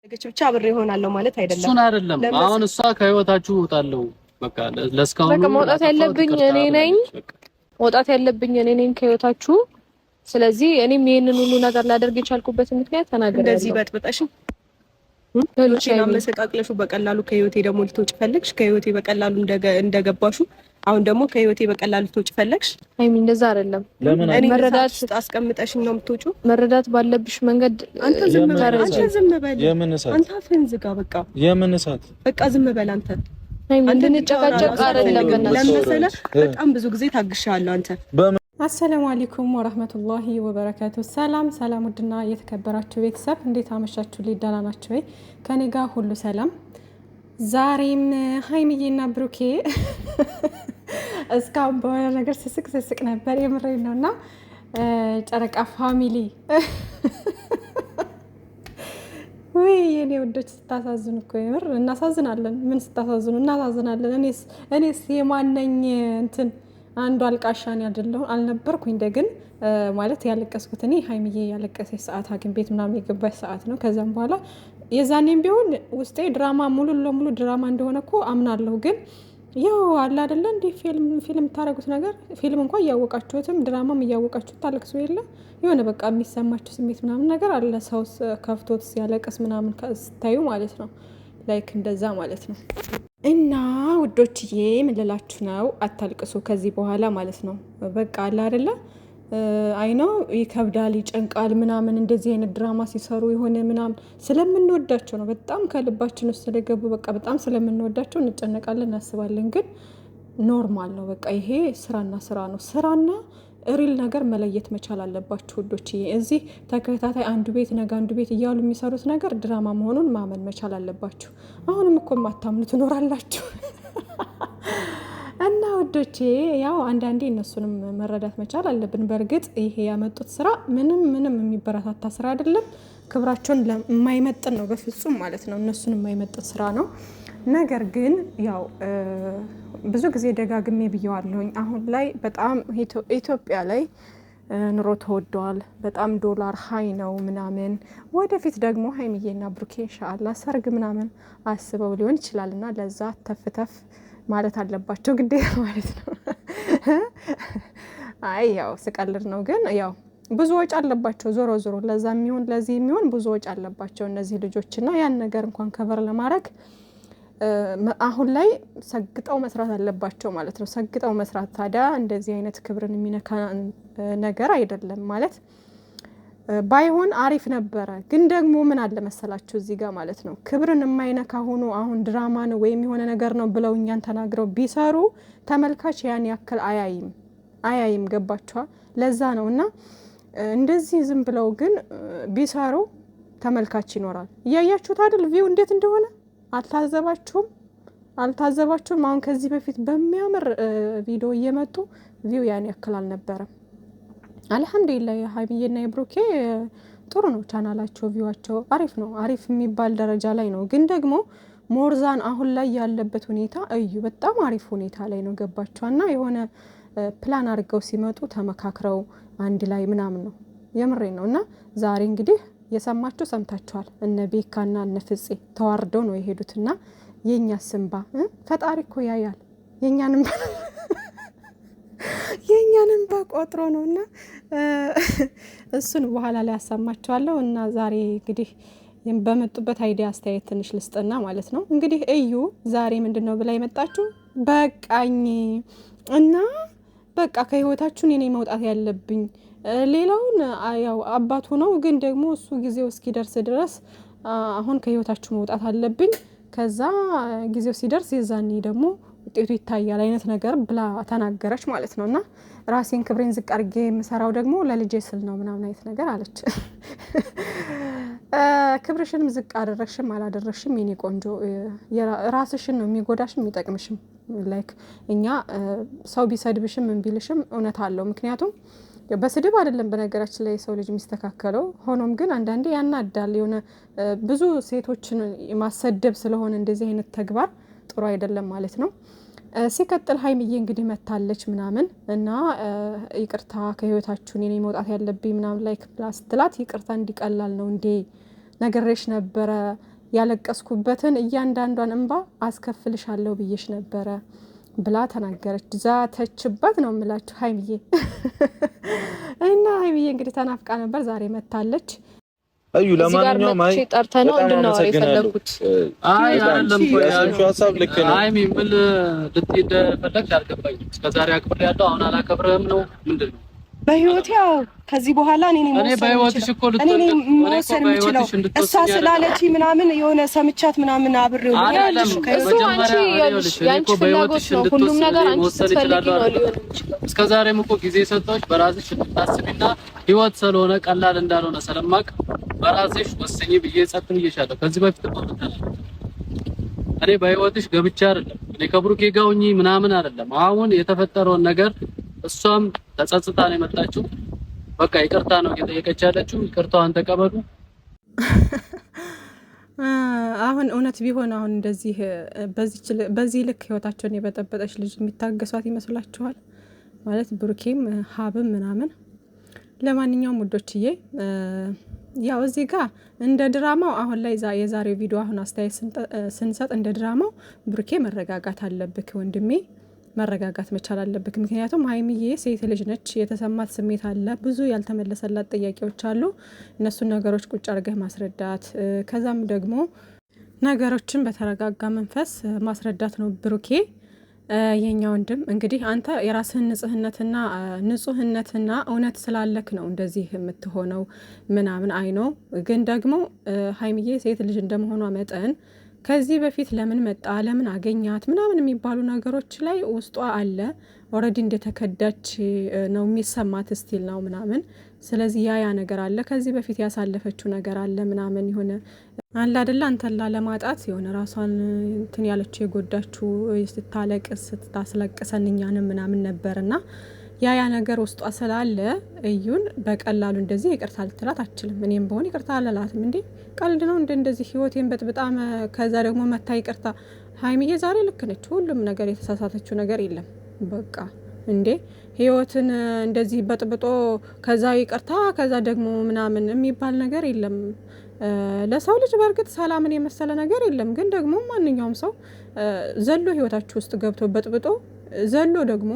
ብቻ አብሬ እሆናለሁ ማለት አይደለም። እሱን አይደለም አሁን እሷ ከህይወታችሁ እወጣለሁ በቃ ለስካሁኑ በቃ መውጣት ያለብኝ እኔ ነኝ። መውጣት ያለብኝ እኔ ነኝ ከህይወታችሁ። ስለዚህ እኔም ይሄንን ሁሉ ነገር ላደርግ የቻልኩበት ምክንያት ተናገር። እንደዚህ በጥብጠሽ ሉቺና መሰቃቅለሹ በቀላሉ ከህይወቴ ደግሞ ልትወጪ ፈለግሽ። ከህይወቴ በቀላሉ እንደገባሹ አሁን ደግሞ ከህይወቴ በቀላሉ ልትወጪ ፈለግሽ። አይሚ እንደዛ አይደለም። እኔ መረዳት አስቀምጠሽኝ ነው የምትወጪው። መረዳት ባለብሽ መንገድ አንተ ዝም በል። አንተ አፍህን ዝጋ። በቃ የምን እሳት በቃ ዝም በል አንተ። አይሚ እንድንጨቃጨቅ አይደለም። ለምሳሌ በጣም ብዙ ጊዜ ታግሻለሁ አንተ። አሰላሙ አለይኩም ወራህመቱላሂ ወበረካቱ። ሰላም ሰላም፣ ውድና የተከበራችሁ ቤተሰብ እንዴት አመሻችሁ? ሊዳና ናችሁ ወይ? ከኔ ጋር ሁሉ ሰላም። ዛሬም ሀይሚዬና ብሩኬ እስካሁን በሆነ ነገር ስስቅ ነበር። የምሬን ነውና ጨረቃ ፋሚሊ ወይ የኔ ወዶች ስታሳዝኑ እኮ የምር እናሳዝናለን። ምን ስታሳዝኑ እናሳዝናለን። እኔስ የማነኝ እንትን አንዱ አልቃሻን ያደለው አልነበርኩኝ። እንደግን ማለት ያለቀስኩት እኔ ሀይሚዬ ያለቀሰች ሰዓት ሐኪም ቤት ምናምን የገባች ሰዓት ነው። ከዛም በኋላ የዛኔም ቢሆን ውስጤ ድራማ ሙሉ ለሙሉ ድራማ እንደሆነ እኮ አምናለሁ። ግን ያው አለ አይደለ እንዴ ፊልም ታረጉት ነገር ፊልም እንኳን እያወቃችሁትም ድራማም እያወቃችሁት ታለቅሱ የለ የሆነ በቃ የሚሰማችሁ ስሜት ምናምን ነገር አለ። ሰው ከፍቶት ሲያለቅስ ምናምን ስታዩ ማለት ነው። ላይክ እንደዛ ማለት ነው። እና ውዶችዬ ምን ልላችሁ ነው፣ አታልቅሱ ከዚህ በኋላ ማለት ነው። በቃ አለ አይደለ አይነው ይከብዳል፣ ይጨንቃል ምናምን እንደዚህ አይነት ድራማ ሲሰሩ የሆነ ምናምን ስለምንወዳቸው ነው። በጣም ከልባችን ውስጥ ስለገቡ በቃ በጣም ስለምንወዳቸው እንጨነቃለን፣ እናስባለን። ግን ኖርማል ነው። በቃ ይሄ ስራና ስራ ነው። ስራና ሪል ነገር መለየት መቻል አለባችሁ ውዶችዬ። እዚህ ተከታታይ አንዱ ቤት ነገ አንዱ ቤት እያሉ የሚሰሩት ነገር ድራማ መሆኑን ማመን መቻል አለባችሁ። አሁንም እኮ ማታምኑ ትኖራላችሁ። እና ውዶቼ ያው አንዳንዴ እነሱንም መረዳት መቻል አለብን። በእርግጥ ይሄ ያመጡት ስራ ምንም የሚበረታታ ስራ አይደለም። ክብራቸውን የማይመጥን ነው በፍጹም ማለት ነው። እነሱን የማይመጥን ስራ ነው። ነገር ግን ያው ብዙ ጊዜ ደጋግሜ ብየዋለሁኝ። አሁን ላይ በጣም ኢትዮጵያ ላይ ኑሮ ተወዷል። በጣም ዶላር ሀይ ነው ምናምን። ወደፊት ደግሞ ሀይሚዬና ብሩኬ ኢንሻአላህ ሰርግ ምናምን አስበው ሊሆን ይችላልና ለዛ ተፍተፍ ማለት አለባቸው ግዴታ ማለት ነው። አይ ያው ስቀልድ ነው። ግን ያው ብዙ ወጪ አለባቸው። ዞሮ ለዛ የሚሆን ለዚህ የሚሆን ብዙ ወጪ አለባቸው እነዚህ ልጆችና ያን ነገር እንኳን ከቨር ለማድረግ አሁን ላይ ሰግጠው መስራት አለባቸው ማለት ነው። ሰግጠው መስራት ታዲያ እንደዚህ አይነት ክብርን የሚነካ ነገር አይደለም ማለት ባይሆን አሪፍ ነበረ። ግን ደግሞ ምን አለ መሰላችሁ እዚህ ጋር ማለት ነው ክብርን የማይነካ ሆኖ አሁን ድራማ ነው ወይም የሆነ ነገር ነው ብለው እኛን ተናግረው ቢሰሩ ተመልካች ያን ያክል አያይም። ገባችኋ? ለዛ ነው እና እንደዚህ ዝም ብለው ግን ቢሰሩ ተመልካች ይኖራል። እያያችሁት አይደል ቪው እንዴት እንደሆነ አልታዘባችሁም? አሁን ከዚህ በፊት በሚያምር ቪዲዮ እየመጡ ቪው ያን ያክል አልነበረም። አልহামዱሊላህ የሀይሚዬና የብሩኬ ጥሩ ነው ቻናላቸው፣ ቪዋቸው አሪፍ ነው። አሪፍ የሚባል ደረጃ ላይ ነው። ግን ደግሞ ሞርዛን አሁን ላይ ያለበት ሁኔታ እዩ በጣም አሪፍ ሁኔታ ላይ ነው። ገባችኋና የሆነ ፕላን አድርገው ሲመጡ ተመካክረው አንድ ላይ ምናምን ነው። የምሬ ነውና ዛሬ እንግዲህ የሰማችሁ ሰምታችኋል። እነ ቤካና እነ ፍፄ ተዋርደው ነው የሄዱትና የኛ ስንባ ፈጣሪ እኮ ያያል። የኛንም በቆጥሮ ነውና እሱን በኋላ ላይ ያሰማችኋለሁ። እና ዛሬ እንግዲህ በመጡበት አይዲያ አስተያየት ትንሽ ልስጥና ማለት ነው። እንግዲህ እዩ ዛሬ ምንድነው ብላ የመጣችሁ በቃኝ እና በቃ ከህይወታችሁ እኔ መውጣት ያለብኝ ሌላውን ያው አባቱ ነው። ግን ደግሞ እሱ ጊዜው እስኪደርስ ድረስ አሁን ከህይወታችሁ መውጣት አለብኝ። ከዛ ጊዜው ሲደርስ የዛኔ ደግሞ ውጤቱ ይታያል አይነት ነገር ብላ ተናገረች ማለት ነውና ራሴን ክብሬን ዝቅ አድርጌ የምሰራው ደግሞ ለልጄ ስል ነው ምናምን አይነት ነገር አለች። ክብርሽንም ዝቅ አደረግሽም አላደረግሽም የኔ ቆንጆ ራስሽን ነው የሚጎዳሽም የሚጠቅምሽም። ላይክ እኛ ሰው ቢሰድብሽም ምን ቢልሽም እውነት አለው። ምክንያቱም በስድብ አይደለም በነገራችን ላይ ሰው ልጅ የሚስተካከለው። ሆኖም ግን አንዳንዴ ያናዳል። የሆነ ብዙ ሴቶችን ማሰደብ ስለሆነ እንደዚህ አይነት ተግባር ጥሩ አይደለም ማለት ነው። ሲቀጥል ሀይሚዬ እንግዲህ መታለች ምናምን እና ይቅርታ ከህይወታችሁ እኔ መውጣት ያለብኝ ምናምን ላይክ ፕላስ ትላት ይቅርታ እንዲቀላል ነው እንዴ ነግሬሽ ነበረ ያለቀስኩበትን እያንዳንዷን እንባ አስከፍልሻለሁ ብዬሽ ነበረ ብላ ተናገረች። ዛተችበት ነው የምላችሁ ሀይሚዬ። እና ሀይሚዬ እንግዲህ ተናፍቃ ነበር፣ ዛሬ መታለች። አዩ ለማንኛውም አይ ጠርተነው እንድናወራ የፈለኩት አይ አይደለም ያልሽው ሀሳብ ልክ ነው። አይ ምን ልትሄድ ፈለግሽ አልገባኝም። እስከዛሬ አክብሬ ያለው አሁን አላከብርህም ነው ምንድን ነው? በህይወቴ ያው ከዚህ በኋላ እኔ በህይወትሽ እኮ መወሰን የምችለው እሷ ስላለች ምናምን የሆነ ሰምቻት ምናምን አብሬው ያለሽ ያንቺ ፍላጎት ነው። ሁሉም ነገር አንቺ ስትፈልጊ ነው ሊሆን የሚችለው። እስከዛሬም እኮ ጊዜ ሰጠሁሽ በራስሽ እንድታስቢና ህይወት ስለሆነ ቀላል እንዳልሆነ ስለማቅ በራስሽ ወስኚ ብዬ ጸጥ ብዬሻለሁ። ከዚህ በፊት እኔ በህይወትሽ ገብቻ አይደለም እኔ ከብሩኬ ጋር ሆኜ ምናምን አይደለም። አሁን የተፈጠረውን ነገር እሷም ተጸጽታ ነው የመጣችው። በቃ ይቅርታ ነው እየጠየቀች ያለችው። ይቅርታዋን ተቀበሉ። አሁን እውነት ቢሆን አሁን እንደዚህ በዚህ ልክ ህይወታቸውን የበጠበጠች ልጅ የሚታገሷት ይመስላችኋል? ማለት ብሩኬም ሀብም ምናምን። ለማንኛውም ውዶችዬ ያው እዚህ ጋር እንደ ድራማው አሁን ላይ የዛሬው ቪዲዮ አሁን አስተያየት ስንሰጥ እንደ ድራማው ብሩኬ መረጋጋት አለብክ ወንድሜ፣ መረጋጋት መቻል አለብክ። ምክንያቱም ሀይሚዬ ሴት ልጅ ነች፣ የተሰማት ስሜት አለ፣ ብዙ ያልተመለሰላት ጥያቄዎች አሉ። እነሱን ነገሮች ቁጭ አድርገህ ማስረዳት፣ ከዛም ደግሞ ነገሮችን በተረጋጋ መንፈስ ማስረዳት ነው ብሩኬ የኛ ወንድም። እንግዲህ አንተ የራስህን ንጹህነትና እውነት ስላለክ ነው እንደዚህ የምትሆነው ምናምን አይኖ። ግን ደግሞ ሀይሚዬ ሴት ልጅ እንደመሆኗ መጠን ከዚህ በፊት ለምን መጣ ለምን አገኛት ምናምን የሚባሉ ነገሮች ላይ ውስጧ አለ። ኦልሬዲ እንደተከዳች ነው የሚሰማት ስቲል ነው ምናምን። ስለዚህ ያ ነገር አለ፣ ከዚህ በፊት ያሳለፈችው ነገር አለ ምናምን የሆነ አለ አይደለ አንተን ላለማጣት የሆነ ራሷን እንትን ያለችው የጎዳችው ስታለቅስ ስታስለቅሰን እኛንም ምናምን ነበርና ያ ነገር ውስጧ ስላለ እዩን በቀላሉ እንደዚህ ይቅርታ ልትላት አትችልም። እኔም በሆን ይቅርታ አላላትም። እንዴ ቀልድ ነው እንደዚህ ህይወቴን በጣም ከዛ ደግሞ መታ ይቅርታ። ሀይሚዬ ዛሬ ልክ ነች። ሁሉም ነገር የተሳሳተችው ነገር የለም። በቃ እንዴ ህይወትን እንደዚህ በጥብጦ ከዛ ይቅርታ ከዛ ደግሞ ምናምን የሚባል ነገር የለም። ለሰው ልጅ በእርግጥ ሰላምን የመሰለ ነገር የለም። ግን ደግሞ ማንኛውም ሰው ዘሎ ህይወታችሁ ውስጥ ገብቶ በጥብጦ ዘሎ ደግሞ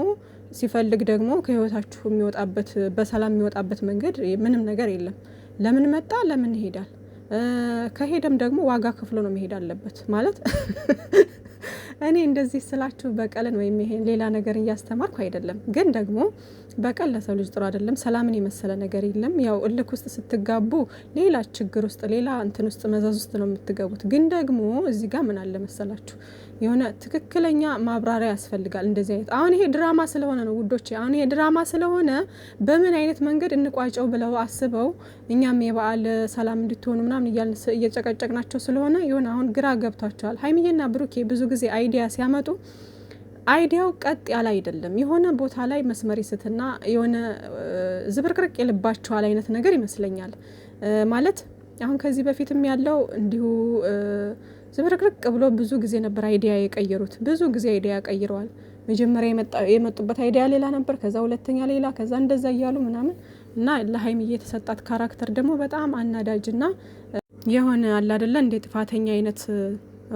ሲፈልግ ደግሞ ከህይወታችሁ የሚወጣበት በሰላም የሚወጣበት መንገድ ምንም ነገር የለም። ለምን መጣ ለምን ይሄዳል? ከሄደም ደግሞ ዋጋ ከፍሎ ነው መሄድ አለበት ማለት እኔ እንደዚህ ስላችሁ በቀልን ወይም ይሄን ሌላ ነገር እያስተማርኩ አይደለም። ግን ደግሞ በቀል ለሰው ልጅ ጥሩ አይደለም። ሰላምን የመሰለ ነገር የለም። ያው እልክ ውስጥ ስትጋቡ ሌላ ችግር ውስጥ ሌላ እንትን ውስጥ መዘዝ ውስጥ ነው የምትገቡት። ግን ደግሞ እዚህ ጋር ምን አለ መሰላችሁ የሆነ ትክክለኛ ማብራሪያ ያስፈልጋል። እንደዚህ አይነት አሁን ይሄ ድራማ ስለሆነ ነው ውዶቼ። አሁን ይሄ ድራማ ስለሆነ በምን አይነት መንገድ እንቋጨው ብለው አስበው እኛም የበዓል ሰላም እንድትሆኑ ምናምን እየጨቀጨቅናቸው ስለሆነ የሆነ አሁን ግራ ገብቷቸዋል። ሀይሚዬና ብሩኬ ብዙ ጊዜ አይዲያ ሲያመጡ አይዲያው ቀጥ ያለ አይደለም። የሆነ ቦታ ላይ መስመር ይስትና የሆነ ዝብርቅርቅ የልባቸዋል አይነት ነገር ይመስለኛል። ማለት አሁን ከዚህ በፊትም ያለው እንዲሁ ዝብርቅርቅ ብሎ ብዙ ጊዜ ነበር አይዲያ የቀየሩት። ብዙ ጊዜ አይዲያ ቀይረዋል። መጀመሪያ የመጡበት አይዲያ ሌላ ነበር፣ ከዛ ሁለተኛ ሌላ፣ ከዛ እንደዛ እያሉ ምናምን እና ለሀይሚዬ የተሰጣት ካራክተር ደግሞ በጣም አናዳጅና የሆነ አለ አይደለ እንደ ጥፋተኛ አይነት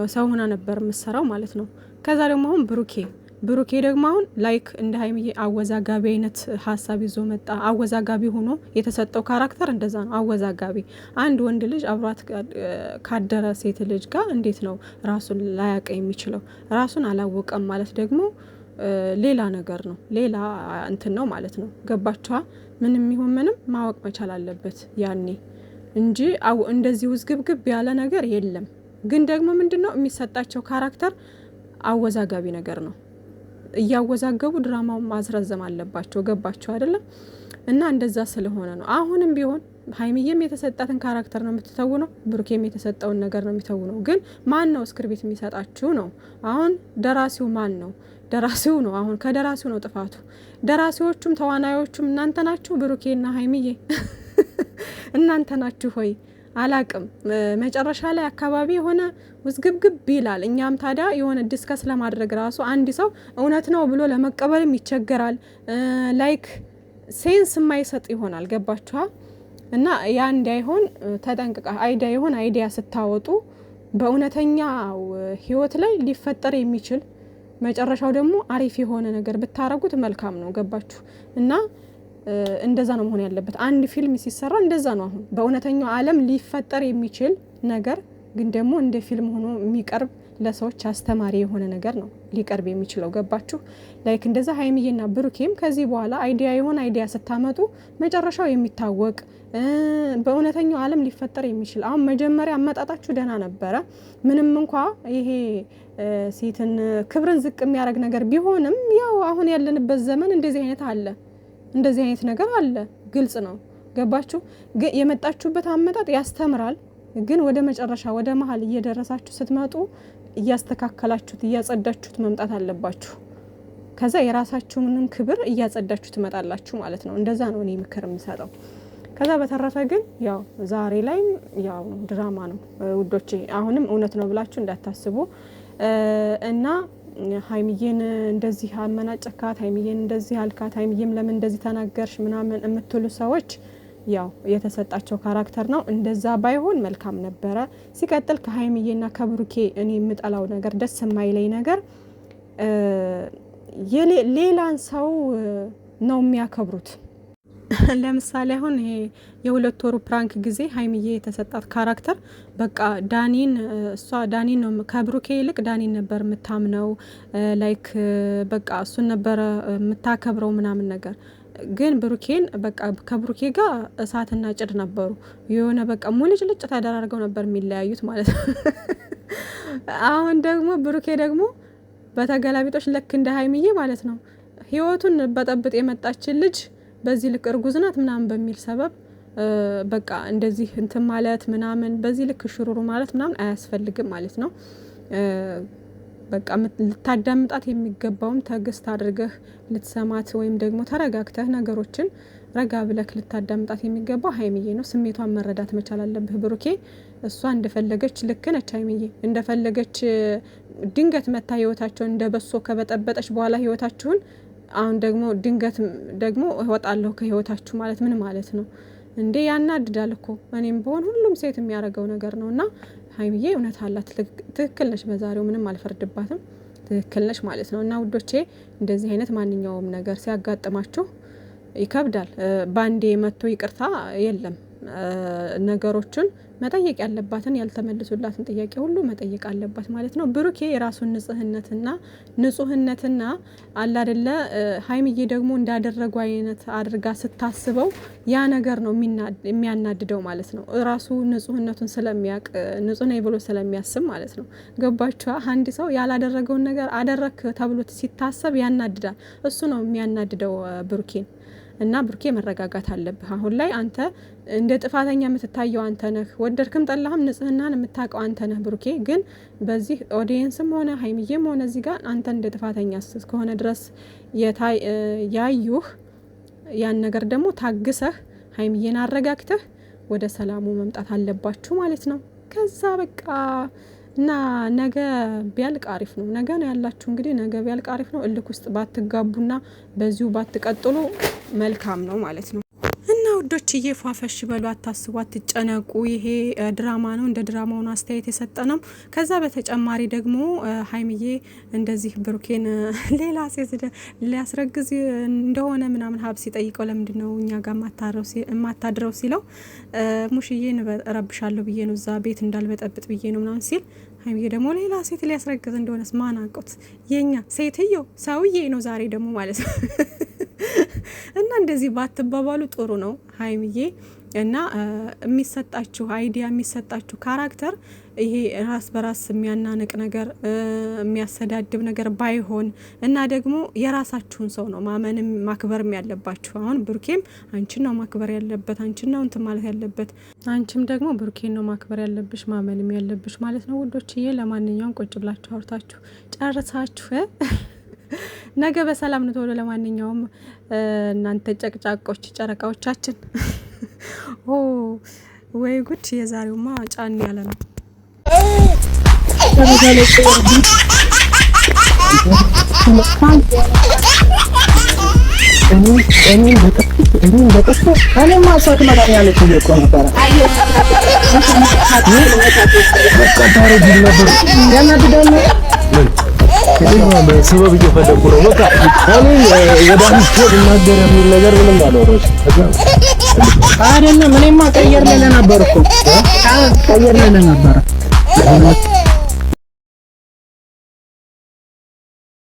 ሰው ሆና ነበር የምትሰራው ማለት ነው። ከዛ ደግሞ አሁን ብሩኬ ደግሞ አሁን ላይክ እንደ ሀይሚዬ አወዛጋቢ አይነት ሀሳብ ይዞ መጣ። አወዛጋቢ ሆኖ የተሰጠው ካራክተር እንደዛ ነው፣ አወዛጋቢ። አንድ ወንድ ልጅ አብሯት ካደረ ሴት ልጅ ጋር እንዴት ነው ራሱን ላያውቅ የሚችለው? ራሱን አላወቀም ማለት ደግሞ ሌላ ነገር ነው፣ ሌላ እንትን ነው ማለት ነው። ገባችኋ? ምንም ይሁን ምንም ማወቅ መቻል አለበት ያኔ እንጂ እንደዚህ ውዝግብግብ ያለ ነገር የለም። ግን ደግሞ ምንድነው የሚሰጣቸው ካራክተር አወዛጋቢ ነገር ነው። እያወዛገቡ ድራማውን ማስረዘም አለባቸው። ገባቸው አይደለም? እና እንደዛ ስለሆነ ነው። አሁንም ቢሆን ሀይሚዬም የተሰጣትን ካራክተር ነው የምትተውነው፣ ብሩኬም የተሰጠውን ነገር ነው የሚተውነው። ግን ማን ነው እስክርቢት የሚሰጣችሁ ነው? አሁን ደራሲው ማን ነው? ደራሲው ነው። አሁን ከደራሲው ነው ጥፋቱ። ደራሲዎቹም ተዋናዮቹም እናንተ ናችሁ። ብሩኬና ሀይሚዬ እናንተ ናችሁ ሆይ አላቅም። መጨረሻ ላይ አካባቢ የሆነ ውዝግብግብ ይላል። እኛም ታዲያ የሆነ ዲስከስ ለማድረግ ራሱ አንድ ሰው እውነት ነው ብሎ ለመቀበልም ይቸገራል። ላይክ ሴንስ የማይሰጥ ይሆናል። ገባችኋ? እና ያ እንዳይሆን ተጠንቅቃ አይዲያ ስታወጡ በእውነተኛው ህይወት ላይ ሊፈጠር የሚችል መጨረሻው ደግሞ አሪፍ የሆነ ነገር ብታረጉት መልካም ነው። ገባችሁ? እና እንደዛ ነው መሆን ያለበት። አንድ ፊልም ሲሰራ እንደዛ ነው። አሁን በእውነተኛው ዓለም ሊፈጠር የሚችል ነገር ግን ደግሞ እንደ ፊልም ሆኖ የሚቀርብ ለሰዎች አስተማሪ የሆነ ነገር ነው ሊቀርብ የሚችለው። ገባችሁ? ላይክ እንደዛ ሀይሚዬና ብሩኬም ከዚህ በኋላ አይዲያ ስታመጡ መጨረሻው የሚታወቅ በእውነተኛው ዓለም ሊፈጠር የሚችል። አሁን መጀመሪያ አመጣጣችሁ ደህና ነበረ። ምንም እንኳ ይሄ ሴትን ክብርን ዝቅ የሚያደርግ ነገር ቢሆንም ያው አሁን ያለንበት ዘመን እንደዚህ አይነት ነገር አለ። ግልጽ ነው። ገባችሁ? የመጣችሁበት አመጣጥ ያስተምራል። ግን ወደ መጨረሻ ወደ መሀል እየደረሳችሁ ስትመጡ እያስተካከላችሁት እያጸዳችሁት መምጣት አለባችሁ። ከዛ የራሳችሁንም ክብር እያጸዳችሁ ትመጣላችሁ ማለት ነው። እንደዛ ነው እኔ ምክር የምሰጠው። ከዛ በተረፈ ግን ያው ዛሬ ላይ ያው ድራማ ነው ውዶቼ። አሁንም እውነት ነው ብላችሁ እንዳታስቡ እና ሀይሚዬን እንደዚህ አመናጨካት፣ ሀይሚዬን እንደዚህ አልካት፣ ሀይሚዬም ለምን እንደዚህ ተናገርሽ ምናምን የምትሉ ሰዎች ያው የተሰጣቸው ካራክተር ነው። እንደዛ ባይሆን መልካም ነበረ። ሲቀጥል ከሀይሚዬና ከብሩኬ እኔ የምጠላው ነገር ደስ የማይለኝ ነገር ሌላን ሰው ነው የሚያከብሩት። ለምሳሌ አሁን ይሄ የሁለት ወሩ ፕራንክ ጊዜ ሀይሚዬ የተሰጣት ካራክተር በቃ ዳኒን ነው ከብሩኬ ይልቅ ዳኒን ነበር የምታምነው። ላይክ በቃ እሱን ነበረ የምታከብረው ምናምን ነገር። ግን ብሩኬን በቃ ከብሩኬ ጋር እሳትና ጭድ ነበሩ። የሆነ በቃ ሙልጭልጭ ተደራርገው ነበር የሚለያዩት ማለት ነው። አሁን ደግሞ ብሩኬ ደግሞ በተገላቢጦች ልክ እንደ ሀይሚዬ ማለት ነው ህይወቱን በጠብጥ የመጣችን ልጅ በዚህ ልክ እርጉዝ ናት ምናምን በሚል ሰበብ በቃ እንደዚህ እንትን ማለት ምናምን በዚህ ልክ ሽሩሩ ማለት ምናምን አያስፈልግም ማለት ነው። በቃ ልታዳምጣት የሚገባውም ትዕግስት አድርገህ ልትሰማት ወይም ደግሞ ተረጋግተህ ነገሮችን ረጋ ብለክ ልታዳምጣት የሚገባው ሀይሚዬ ነው። ስሜቷን መረዳት መቻል አለብህ ብሩኬ። እሷ እንደፈለገች ልክ ነች ሀይሚዬ። እንደፈለገች ድንገት መታ ህይወታቸውን እንደበሶ ከበጠበጠች በኋላ ህይወታችሁን አሁን ደግሞ ድንገት ደግሞ እወጣለሁ ከህይወታችሁ ማለት ምን ማለት ነው እንዴ? ያናድዳል እኮ። እኔም በሆን ሁሉም ሴት የሚያደርገው ነገር ነውና ሀይሚዬ እውነት አላት። ትክክል ነች። በዛሬው ምንም አልፈርድባትም። ትክክል ነች ማለት ነው። እና ውዶቼ እንደዚህ አይነት ማንኛውም ነገር ሲያጋጥማችሁ ይከብዳል። ባንዴ መጥቶ ይቅርታ የለም። ነገሮችን መጠየቅ ያለባትን ያልተመለሱላትን ጥያቄ ሁሉ መጠየቅ አለባት ማለት ነው። ብሩኬ የራሱን ንጹህነትና አላደለ ሀይሚዬ ደግሞ እንዳደረጉ አይነት አድርጋ ስታስበው ያ ነገር ነው የሚያናድደው ማለት ነው። ራሱ ንጹህነቱን ስለሚያውቅ ንጹህ ነኝ ብሎ ስለሚያስብ ማለት ነው። ገባችኋ? አንድ ሰው ያላደረገውን ነገር አደረክ ተብሎ ሲታሰብ ያናድዳል። እሱ ነው የሚያናድደው ብሩኬን። እና ብሩኬ መረጋጋት አለብህ። አሁን ላይ አንተ እንደ ጥፋተኛ የምትታየው አንተ ነህ። ወደድክም ጠላህም ንጽህናን የምታውቀው አንተ ነህ ብሩኬ። ግን በዚህ ኦዲየንስም ሆነ ሀይሚዬም ሆነ እዚህ ጋር አንተ እንደ ጥፋተኛ እስከሆነ ድረስ ያዩህ ያን ነገር ደግሞ ታግሰህ ሀይሚዬን አረጋግተህ ወደ ሰላሙ መምጣት አለባችሁ ማለት ነው። ከዛ በቃ እና ነገ ቢያልቅ አሪፍ ነው። ነገ ነው ያላችሁ እንግዲህ ነገ ቢያልቅ አሪፍ ነው። እልክ ውስጥ ባትጋቡና በዚሁ ባትቀጥሉ መልካም ነው ማለት ነው። እና ውዶችዬ ፏፈሽ በሉ፣ አታስቡ፣ አትጨነቁ። ይሄ ድራማ ነው። እንደ ድራማው ነው አስተያየት የሰጠ ነው። ከዛ በተጨማሪ ደግሞ ሀይሚዬ እንደዚህ ብሩኬን ሌላ ሴት ሊያስረግዝ እንደሆነ ምናምን ሀብ ሲጠይቀው ለምንድን ነው እኛ ጋር የማታድረው ሲለው ሙሽዬን ረብሻለሁ ብዬ ነው እዛ ቤት እንዳልበጠብጥ ብዬ ነው ምናምን ሲል ሀይሚዬ ደግሞ ሌላ ሴት ሊያስረግዝ እንደሆነስ ማን አውቆት? የኛ ሴትዮ ሰውዬ ነው ዛሬ ደግሞ ማለት ነው። እና እንደዚህ ባትባባሉ ጥሩ ነው ሀይሚዬ። እና የሚሰጣችሁ አይዲያ የሚሰጣችሁ ካራክተር ይሄ ራስ በራስ የሚያናንቅ ነገር የሚያሰዳድብ ነገር ባይሆን እና ደግሞ የራሳችሁን ሰው ነው ማመንም ማክበርም ያለባችሁ። አሁን ብሩኬም አንቺን ነው ማክበር ያለበት፣ አንቺን ነው እንትን ማለት ያለበት። አንቺም ደግሞ ብሩኬን ነው ማክበር ያለብሽ ማመንም ያለብሽ ማለት ነው ውዶችዬ። ለማንኛውም ቁጭ ብላችሁ አውርታችሁ ጨርሳችሁ ነገ በሰላም ነው ተወለ። ለማንኛውም እናንተ ጨቅጫቆች ጨረቃዎቻችን ወይ ጉድ! የዛሬውማ ጫን ያለ ነው። ሰበብ እየፈለኩ ነው። በቃ እኔ ወዳንስ ነገር የሚል ነገር ምንም አልወረሽ አይደለም። እኔማ ቀየር ለለ ነበር እኮ ቀየር ለለ ነበር